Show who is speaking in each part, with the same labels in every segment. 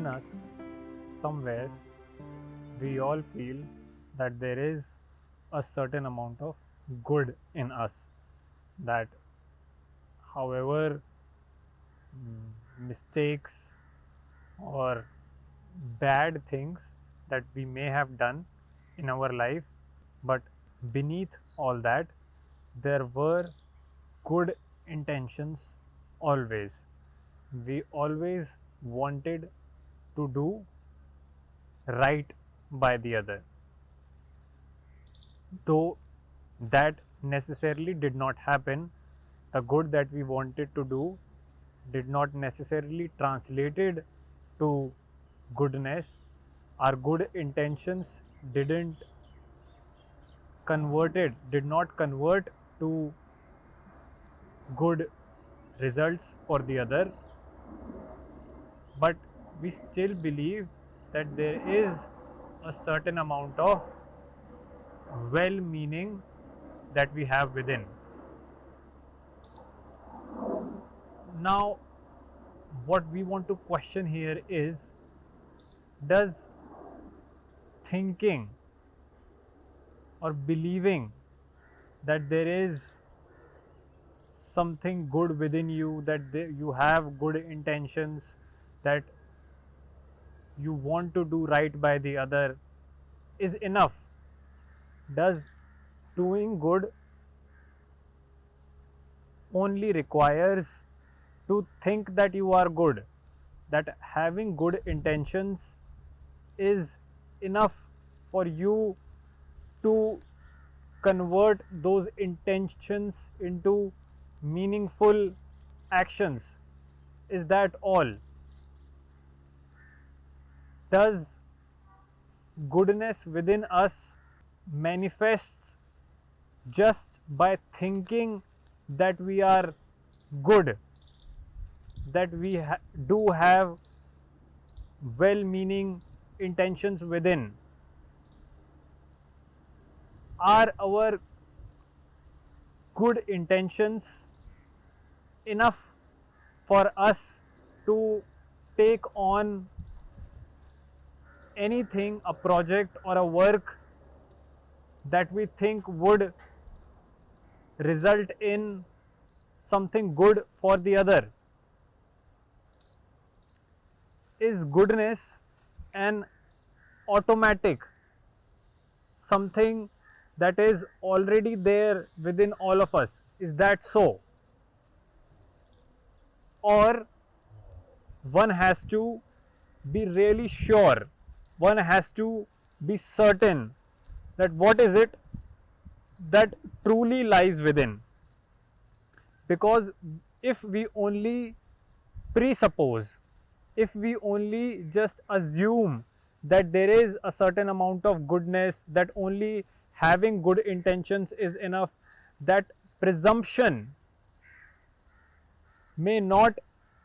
Speaker 1: within us, somewhere, we all feel that there is a certain amount of good in us, that however mistakes or bad things that we may have done in our life, but beneath all that, there were good intentions always. We always wanted to do right by the other, though that necessarily did not happen. The good that we wanted to do did not necessarily translated to goodness. Our good intentions did not convert to good results for the other, but we still believe that there is a certain amount of well meaning that we have within. Now, what we want to question here is, does thinking or believing that there is something good within you, that you have good intentions, that you want to do right by the other, is enough? Does doing good only requires to think that you are good, that having good intentions is enough for you to convert those intentions into meaningful actions? Is that all? Does goodness within us manifests just by thinking that we are good, that we do have well meaning intentions within? Are our good intentions enough for us to take on anything, a project or a work that we think would result in something good for the other? Is goodness an automatic, something that is already there within all of us? Is that so? Or one has to be really sure, one has to be certain that what is it that truly lies within? Because if we only presuppose, if we only just assume that there is a certain amount of goodness, that only having good intentions is enough, that presumption may not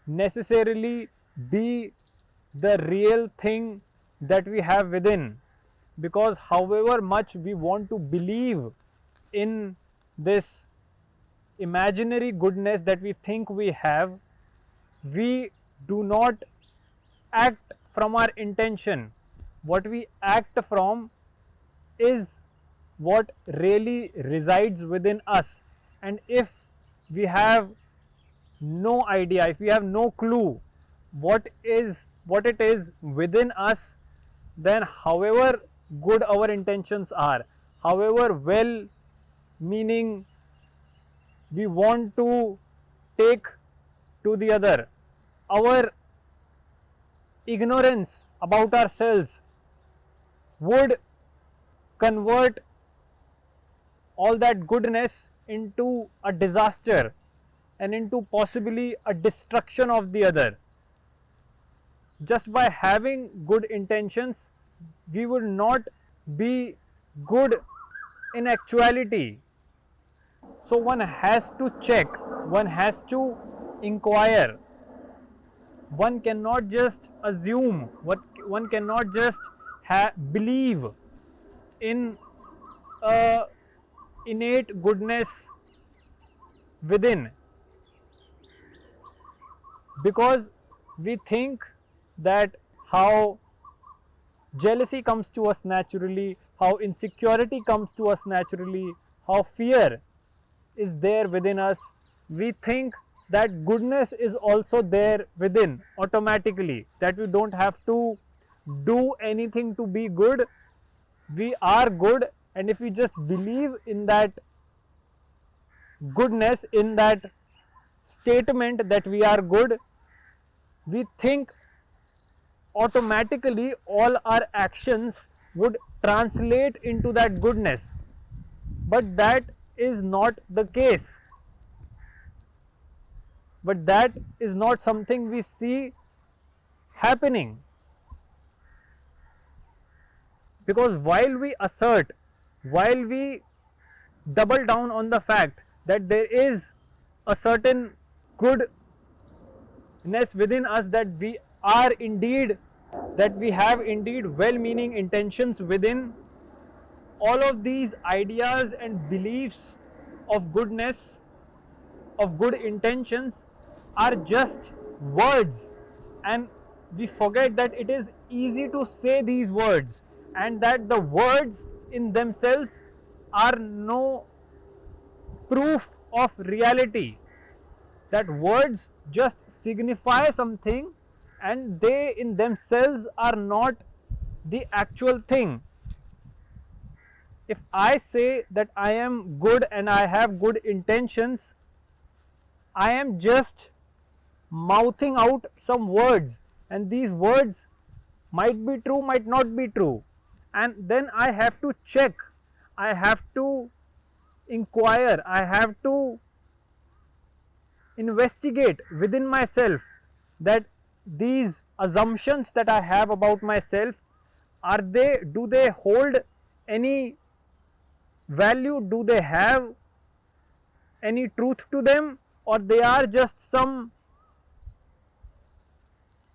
Speaker 1: necessarily be the real thing that we have within. Because however much we want to believe in this imaginary goodness that we think we have, we do not act from our intention. What we act from is what really resides within us. And if we have no idea, if we have no clue what it is within us, then however good our intentions are, however well meaning we want to take to the other, our ignorance about ourselves would convert all that goodness into a disaster and into possibly a destruction of the other. Just by having good intentions, we would not be good in actuality. So one has to check, one has to inquire. One cannot just assume, one cannot just believe in a innate goodness within, because we think that how jealousy comes to us naturally, how insecurity comes to us naturally, how fear is there within us. We think that goodness is also there within automatically, that we don't have to do anything to be good. We are good, and if we just believe in that goodness, in that statement that we are good, we think automatically all our actions would translate into that goodness. But that is not the case. But that is not something we see happening. Because while we assert, while we double down on the fact that there is a certain goodness within us, that we are indeed, that we have indeed well-meaning intentions within, all of these ideas and beliefs of goodness, of good intentions, are just words, and we forget that it is easy to say these words, and that the words in themselves are no proof of reality, that words just signify something and they in themselves are not the actual thing. If I say that I am good and I have good intentions, I am just mouthing out some words, and these words might be true, might not be true, and then I have to check, I have to inquire, I have to investigate within myself that these assumptions that I have about myself, are they, do they hold any value, do they have any truth to them, or they are just some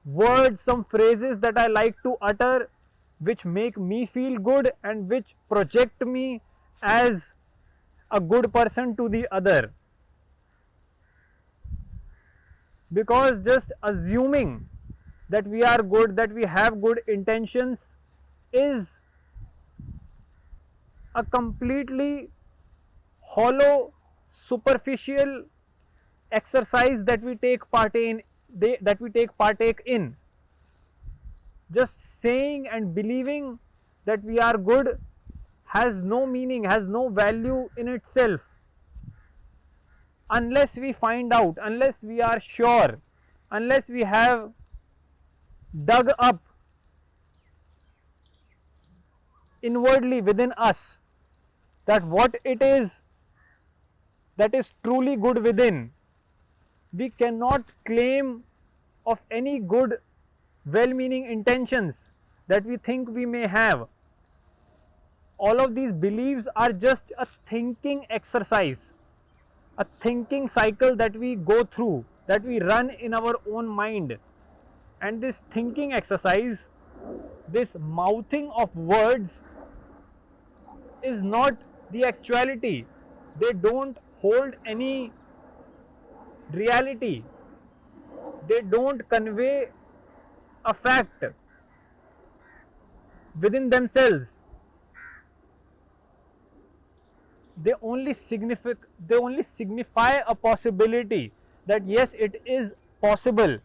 Speaker 1: words, some phrases that I like to utter, which make me feel good and which project me as a good person to the other. Because just assuming that we are good, that we have good intentions, is a completely hollow, superficial exercise that we take partake in. Just saying and believing that we are good has no meaning, has no value in itself, unless we find out, unless we are sure, unless we have dug up inwardly within us that what it is that is truly good within. We cannot claim of any good, well-meaning intentions that we think we may have. All of these beliefs are just a thinking exercise, a thinking cycle that we go through, that we run in our own mind. And this thinking exercise, this mouthing of words, is not the actuality. They don't hold any reality, they don't convey a fact within themselves. They only signify a possibility that yes, it is possible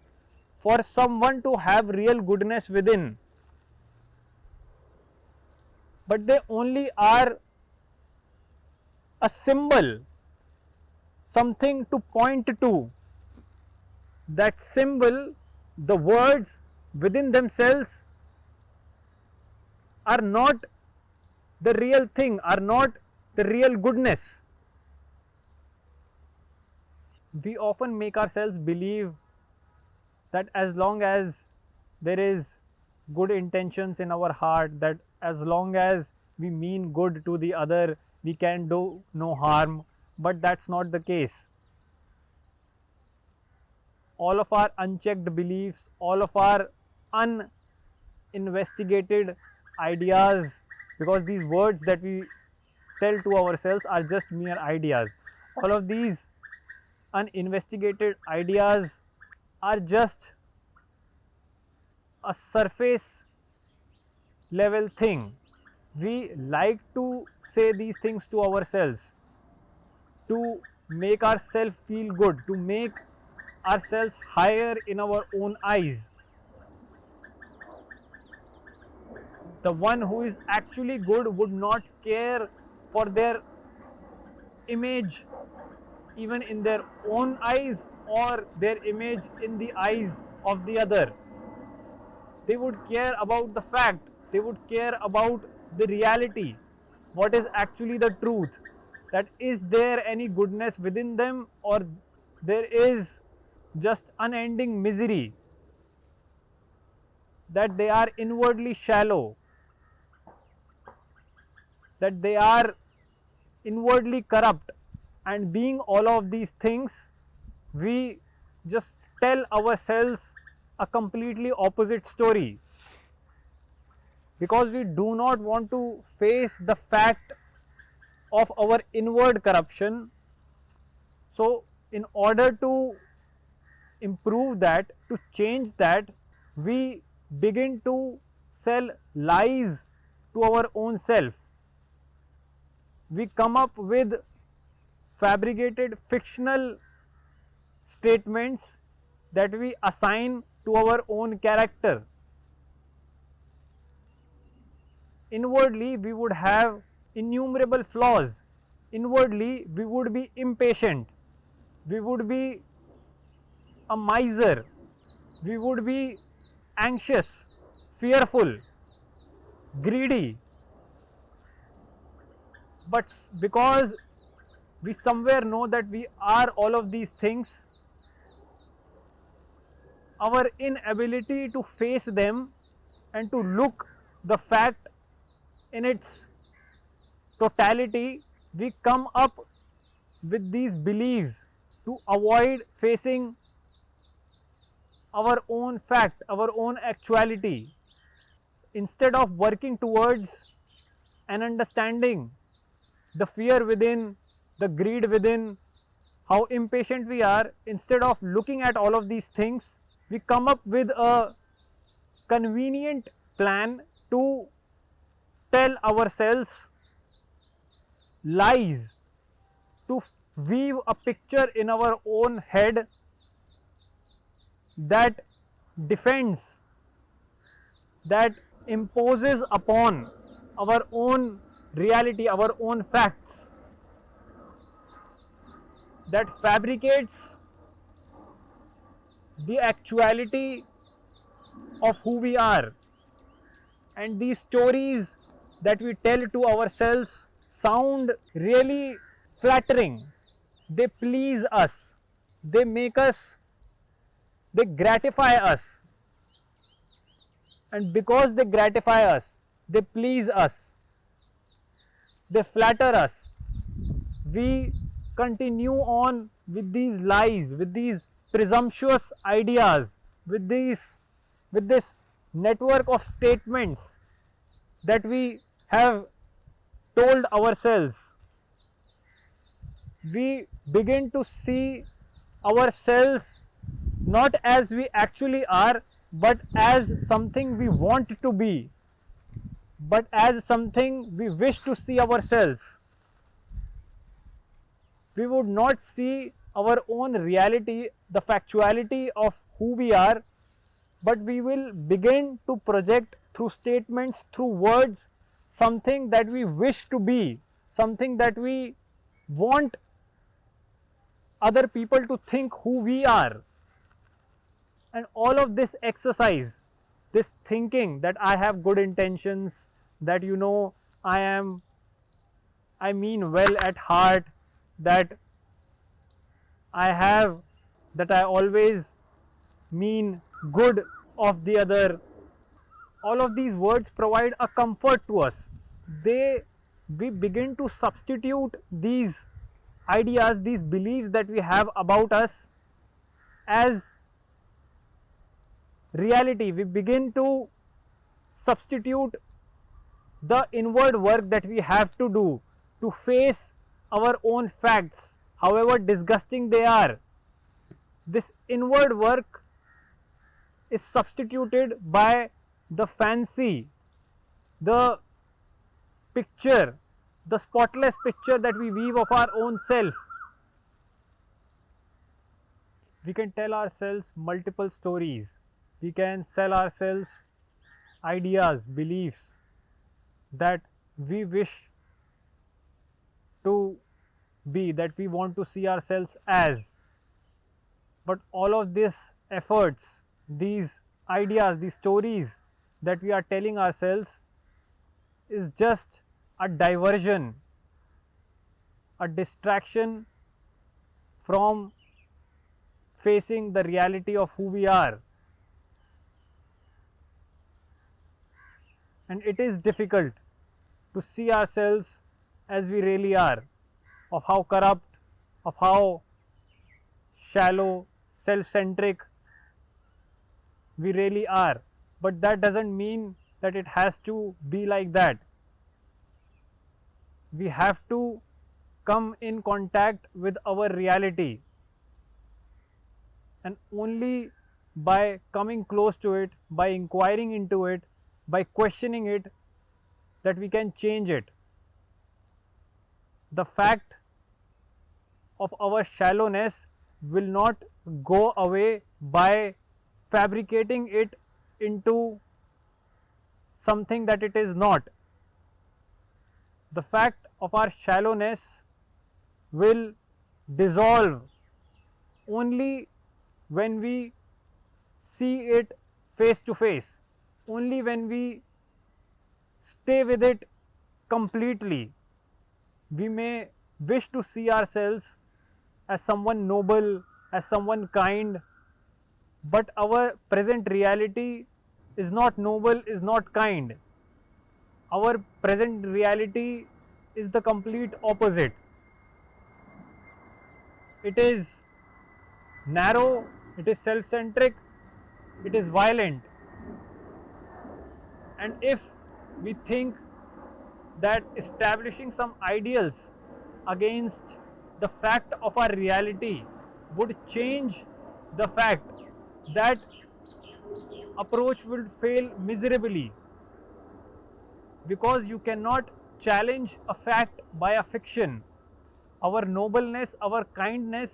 Speaker 1: for someone to have real goodness within, but they only are a symbol, something to point to. That symbol, the words within themselves, are not the real thing, are not the real goodness. We often make ourselves believe that as long as there is good intentions in our heart, that as long as we mean good to the other, we can do no harm, but that's not the case. All of our unchecked beliefs, all of our uninvestigated ideas, because these words that we tell to ourselves are just mere ideas, all of these uninvestigated ideas are just a surface level thing. We like to say these things to ourselves to make ourselves feel good, to make ourselves higher in our own eyes. The one who is actually good would not care for their image even in their own eyes or their image in the eyes of the other. They would care about the fact, they would care about the reality, what is actually the truth, that is there any goodness within them or there is just unending misery, that they are inwardly shallow, that they are inwardly corrupt. And being all of these things, we just tell ourselves a completely opposite story, because we do not want to face the fact of our inward corruption. So in order to improve that, to change that, we begin to sell lies to our own self. We come up with fabricated fictional statements that we assign to our own character. Inwardly, we would have innumerable flaws. Inwardly, we would be impatient. We would be a miser. We would be anxious, fearful, greedy. But because we somewhere know that we are all of these things, our inability to face them and to look the fact in its totality, we come up with these beliefs to avoid facing our own fact, our own actuality. Instead of working towards and understanding the fear within, the greed within, how impatient we are, instead of looking at all of these things, we come up with a convenient plan to tell ourselves lies, to weave a picture in our own head that defends, that imposes upon our own reality, our own facts, that fabricates the actuality of who we are. And these stories that we tell to ourselves sound really flattering. They please us, they make us, they gratify us. And because they gratify us, they please us, they flatter us, we continue on with these lies, with these presumptuous ideas, with this network of statements that we have told ourselves. We begin to see ourselves not as we actually are, but as something we want to be, but as something we wish to see ourselves. We would not see our own reality, the factuality of who we are, but we will begin to project through statements, through words, something that we wish to be, something that we want other people to think who we are. And all of this exercise, this thinking that I have good intentions, that I mean well at heart, that I always mean good of the other, all of these words provide a comfort to us. We begin to substitute these ideas, these beliefs that we have about us as reality. We begin to substitute the inward work that we have to do to face our own facts, however disgusting they are. This inward work is substituted by the fancy, the picture, the spotless picture that we weave of our own self. We can tell ourselves multiple stories. We can sell ourselves ideas, beliefs that we wish to be, that we want to see ourselves as. But all of these efforts, these ideas, these stories that we are telling ourselves is just a diversion, a distraction from facing the reality of who we are. And it is difficult to see ourselves as we really are, of how corrupt, of how shallow, self-centric we really are. But that doesn't mean that it has to be like that. We have to come in contact with our reality, and only by coming close to it, by inquiring into it, by questioning it, that we can change it. The fact of our shallowness will not go away by fabricating it into something that it is not. The fact of our shallowness will dissolve only when we see it face to face, only when we stay with it completely. We may wish to see ourselves as someone noble, as someone kind, but our present reality is not noble, is not kind. Our present reality is the complete opposite. It is narrow, it is self-centric, it is violent. And if we think that establishing some ideals against the fact of our reality would change the fact, that approach will fail miserably, because you cannot challenge a fact by a fiction. Our nobleness, our kindness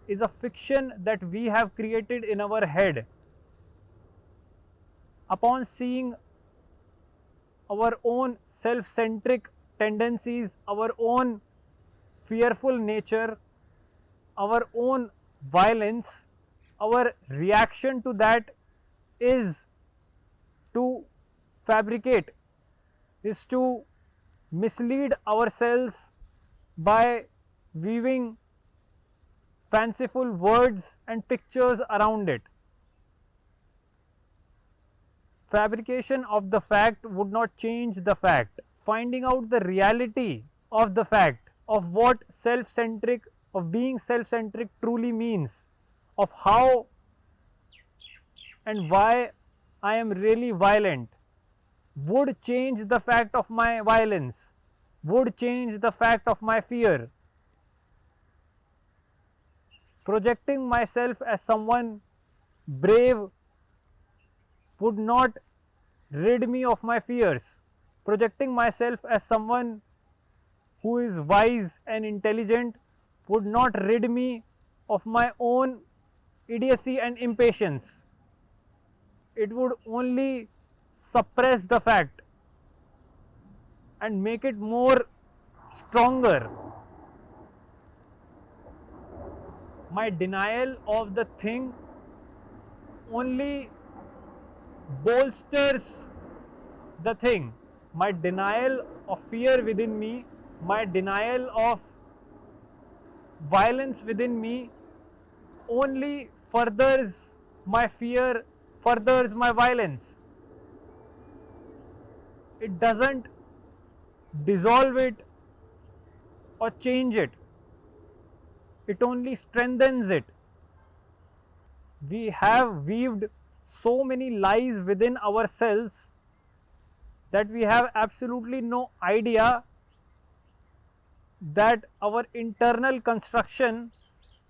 Speaker 1: is a fiction that we have created in our head. Upon seeing our own self-centric tendencies, our own fearful nature, our own violence, our reaction to that is to fabricate, is to mislead ourselves by weaving fanciful words and pictures around it. Fabrication of the fact would not change the fact. Finding out the reality of the fact, of what self-centric, of being self-centric truly means, of how and why I am really violent, would change the fact of my violence, would change the fact of my fear. Projecting myself as someone brave would not rid me of my fears. Projecting myself as someone who is wise and intelligent would not rid me of my own idiocy and impatience. It would only suppress the fact and make it more stronger. My denial of the thing only bolsters the thing. My denial of fear within me, my denial of violence within me only furthers my fear, furthers my violence. It doesn't dissolve it or change it. It only strengthens it. We have weaved so many lies within ourselves that we have absolutely no idea that our internal construction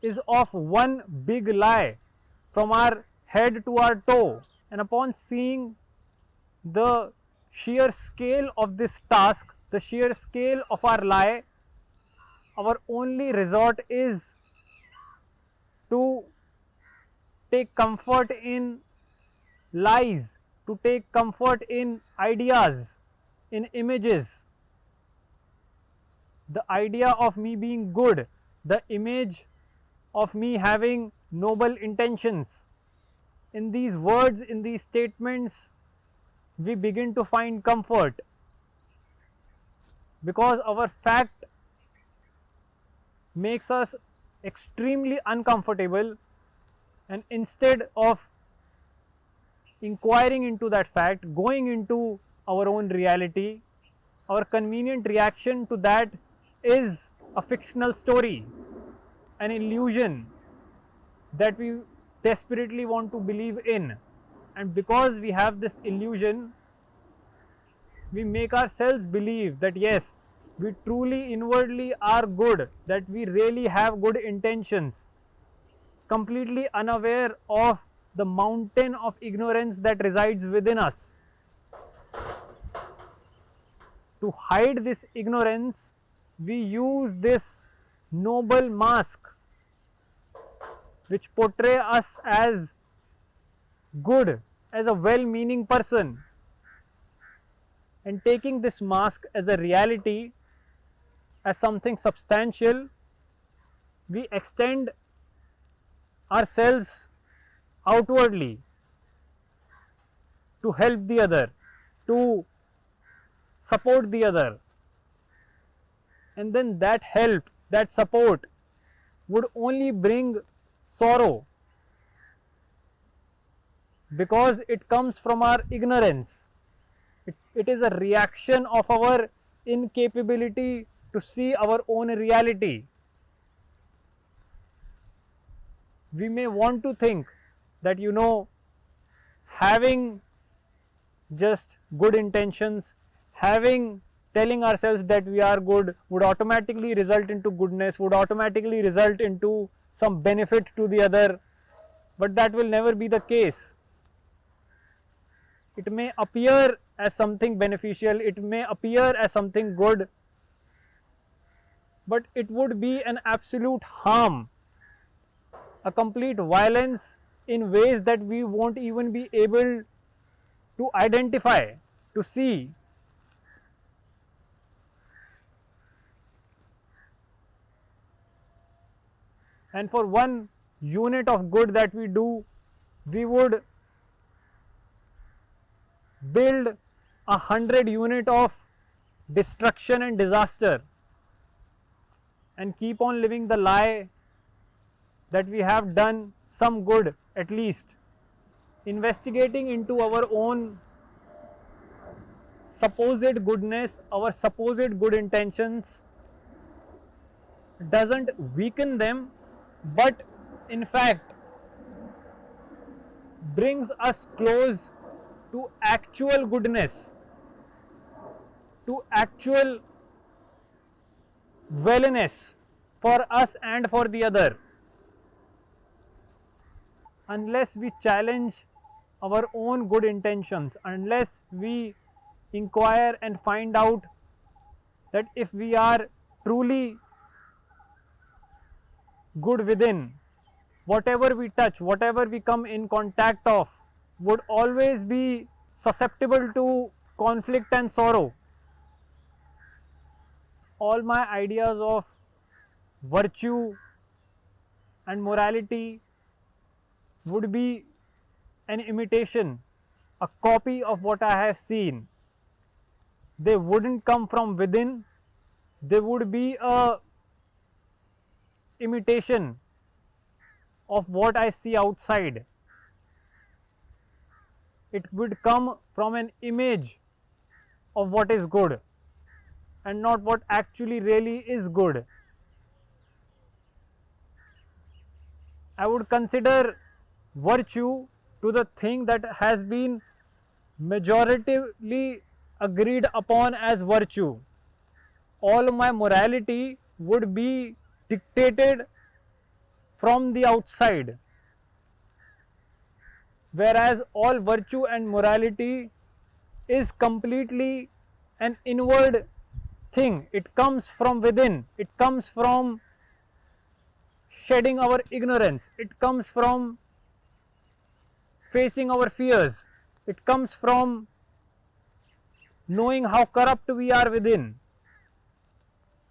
Speaker 1: is of one big lie from our head to our toe. And upon seeing the sheer scale of this task, the sheer scale of our lie, our only resort is to take comfort in lies, to take comfort in ideas, in images. The idea of me being good, the image of me having noble intentions. In these words, in these statements, we begin to find comfort because our fact makes us extremely uncomfortable, and instead of inquiring into that fact, going into our own reality, our convenient reaction to that is a fictional story, an illusion that we desperately want to believe in. And because we have this illusion, we make ourselves believe that yes, we truly inwardly are good, that we really have good intentions, completely unaware of the mountain of ignorance that resides within us. To hide this ignorance, we use this noble mask which portray us as good, as a well-meaning person. And taking this mask as a reality, as something substantial, we extend ourselves outwardly to help the other, to support the other. And then that help, that support would only bring sorrow because it comes from our ignorance. It is a reaction of our incapability to see our own reality. We may want to think that, having just good intentions, telling ourselves that we are good would automatically result into goodness, would automatically result into some benefit to the other, but that will never be the case. It may appear as something beneficial, it may appear as something good, but it would be an absolute harm, a complete violence in ways that we won't even be able to identify, to see. And for one unit of good that we do, we would build 100 unit of destruction and disaster, and keep on living the lie that we have done some good at least. Investigating into our own supposed goodness, our supposed good intentions doesn't weaken them, but in fact brings us close to actual goodness, to actual wellness for us and for the other. Unless we challenge our own good intentions, unless we inquire and find out that if we are truly good within, whatever we touch, whatever we come in contact of, would always be susceptible to conflict and sorrow. All my ideas of virtue and morality would be an imitation, a copy of what I have seen. They wouldn't come from within, they would be a imitation of what I see outside. It would come from an image of what is good and not what actually really is good. I would consider virtue to the thing that has been majoritively agreed upon as virtue. All my morality would be dictated from the outside. whereas all virtue and morality is completely an inward thing. It comes from within, it comes from shedding our ignorance, it comes from facing our fears, it comes from knowing how corrupt we are within.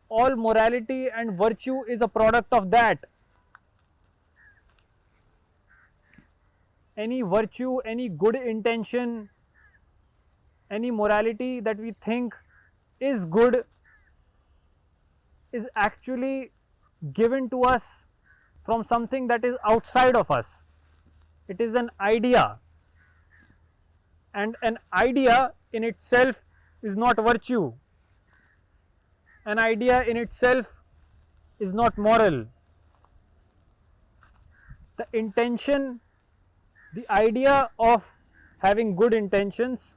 Speaker 1: All morality and virtue is a product of that. Any virtue, any good intention, any morality that we think is good is actually given to us from something that is outside of us. It is an idea, and an idea in itself is not virtue. An idea in itself is not moral. The intention, the idea of having good intentions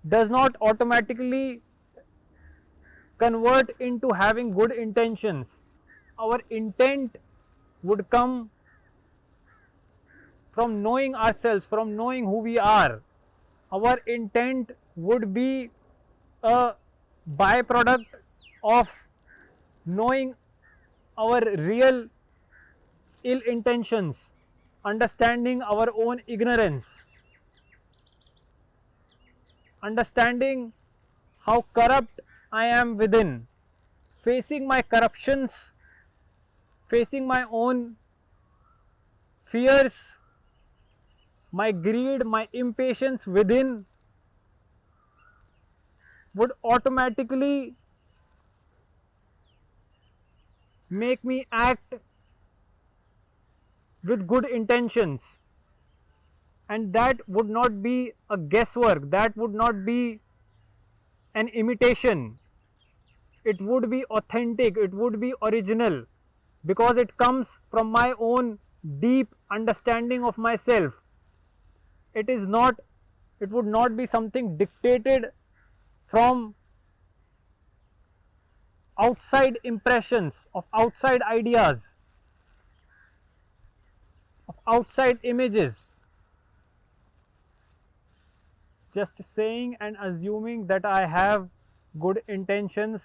Speaker 1: does not automatically convert into having good intentions. Our intent would come from knowing ourselves, from knowing who we are. Our intent would be a byproduct of knowing our real ill intentions, understanding our own ignorance, understanding how corrupt I am within, facing my corruptions, facing my own fears, my greed, my impatience within would automatically make me act with good intentions, and that would not be a guesswork, that would not be an imitation, it would be authentic, it would be original, because it comes from my own deep understanding of myself. It is not, it would not be something dictated from outside impressions, of outside ideas, of outside images. Just saying and assuming that I have good intentions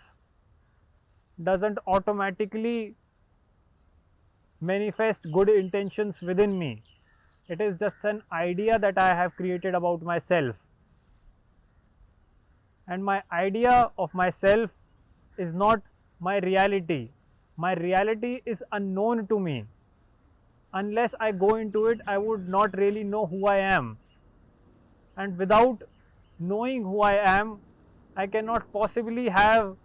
Speaker 1: doesn't automatically manifest good intentions within me. It is just an idea that I have created about myself, and my idea of myself is not my reality. My reality is unknown to me. Unless I go into it, I would not really know who I am, and without knowing who I am, I cannot possibly have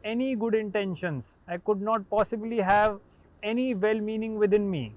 Speaker 1: any good intentions. I could not possibly have any well meaning within me.